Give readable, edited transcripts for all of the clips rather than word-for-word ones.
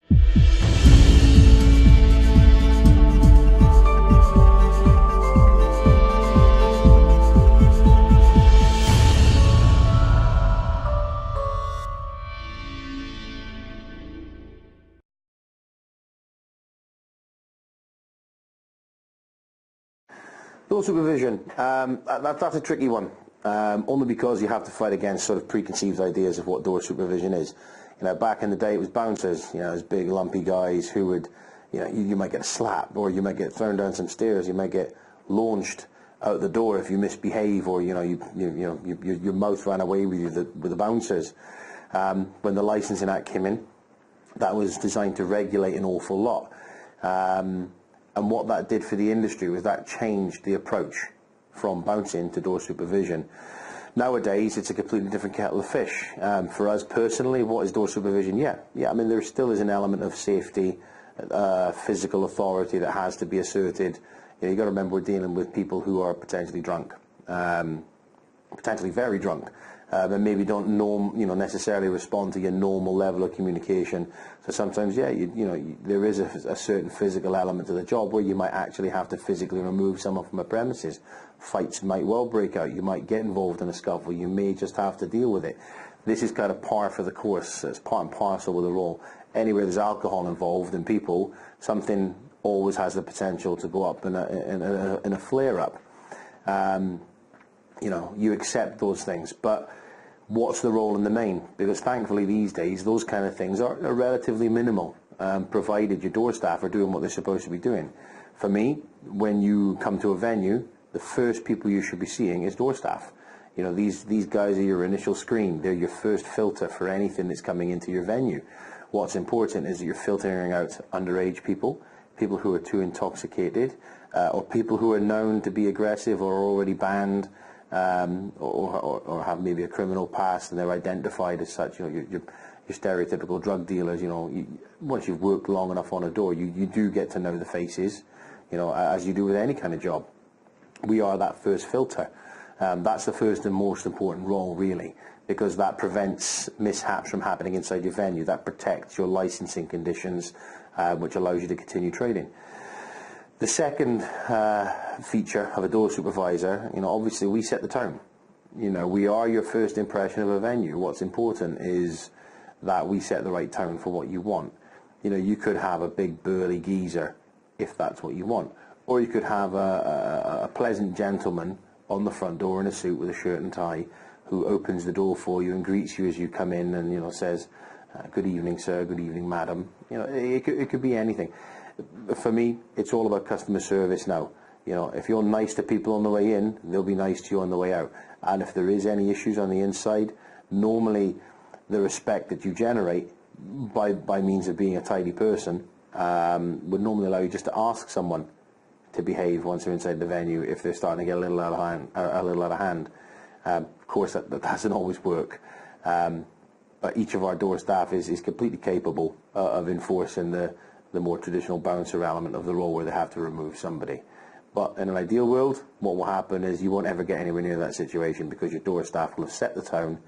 Door supervision, that's a tricky one, only because you have to fight against sort of preconceived ideas of what door supervision is. You know, back in the day it was bouncers, you know, those big lumpy guys who would, you know, you might get a slap, or you might get thrown down some stairs, you might get launched out the door if you misbehave, or you know, your mouth ran away with you with the bouncers. When the Licensing Act came in, that was designed to regulate an awful lot. And what that did for the industry was that changed the approach from bouncing to door supervision. Nowadays, it's a completely different kettle of fish. For us personally, what is door supervision? Yeah, I mean, there still is an element of safety, physical authority that has to be asserted. You know, you've got to remember we're dealing with people who are potentially drunk, potentially very drunk, and maybe don't necessarily respond to your normal level of communication. So sometimes, yeah, there is a certain physical element to the job where you might actually have to physically remove someone from a premises. Fights might well break out. You might get involved in a scuffle. You may just have to deal with it. This is kind of par for the course. It's part and parcel with the role. Anywhere there's alcohol involved in people, something always has the potential to go up in a flare-up. You know, you accept those things, but what's the role in the main? Because thankfully these days those kind of things are relatively minimal, provided your door staff are doing what they're supposed to be doing. For me, when you come to a venue, the first people you should be seeing is door staff. You know, these guys are your initial screen. They're your first filter for anything that's coming into your venue. What's important is that you're filtering out underage people, people who are too intoxicated, or people who are known to be aggressive or already banned, or have maybe a criminal past and they're identified as such. You know, your stereotypical drug dealers. You know, once you've worked long enough on a door, you do get to know the faces. You know, as you do with any kind of job. We are that first filter. That's the first and most important role, really, because that prevents mishaps from happening inside your venue. That protects your licensing conditions, which allows you to continue trading. The second feature of a door supervisor, you know, obviously we set the tone. You know, we are your first impression of a venue. What's important is that we set the right tone for what you want. You know, you could have a big burly geezer if that's what you want, or you could have a pleasant gentleman on the front door in a suit with a shirt and tie who opens the door for you and greets you as you come in and, you know, says, good evening, sir, good evening, madam. You know, it could be anything. For me, it's all about customer service now. You know, if you're nice to people on the way in, they'll be nice to you on the way out. And if there is any issues on the inside, normally the respect that you generate by means of being a tidy person would normally allow you just to ask someone to behave once they're inside the venue if they're starting to get a little out of hand. Of course, that doesn't always work. But each of our door staff is completely capable of enforcing the more traditional bouncer element of the role where they have to remove somebody. But in an ideal world, what will happen is you won't ever get anywhere near that situation because your door staff will have set the tone,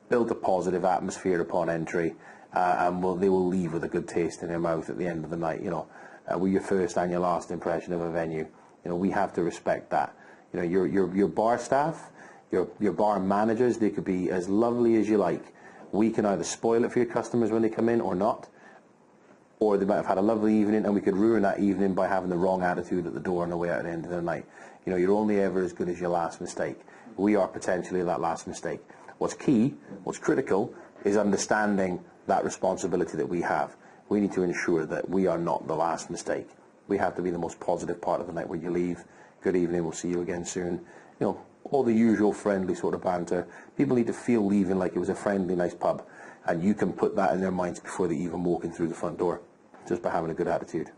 built a positive atmosphere upon entry, and they will leave with a good taste in their mouth at the end of the night. You know, we're your first and your last impression of a venue. You know, we have to respect that. You know, your bar staff, your bar managers, they could be as lovely as you like. We can either spoil it for your customers when they come in or not, or they might have had a lovely evening and we could ruin that evening by having the wrong attitude at the door on the way out at the end of the night. You know, you're only ever as good as your last mistake. We are potentially that last mistake. What's key, what's critical, is understanding that responsibility that we have. We need to ensure that we are not the last mistake. We have to be the most positive part of the night when you leave. Good evening, we'll see you again soon. You know, all the usual friendly sort of banter. People need to feel leaving like it was a friendly, nice pub. And you can put that in their minds before they even walk in through the front door, just by having a good attitude.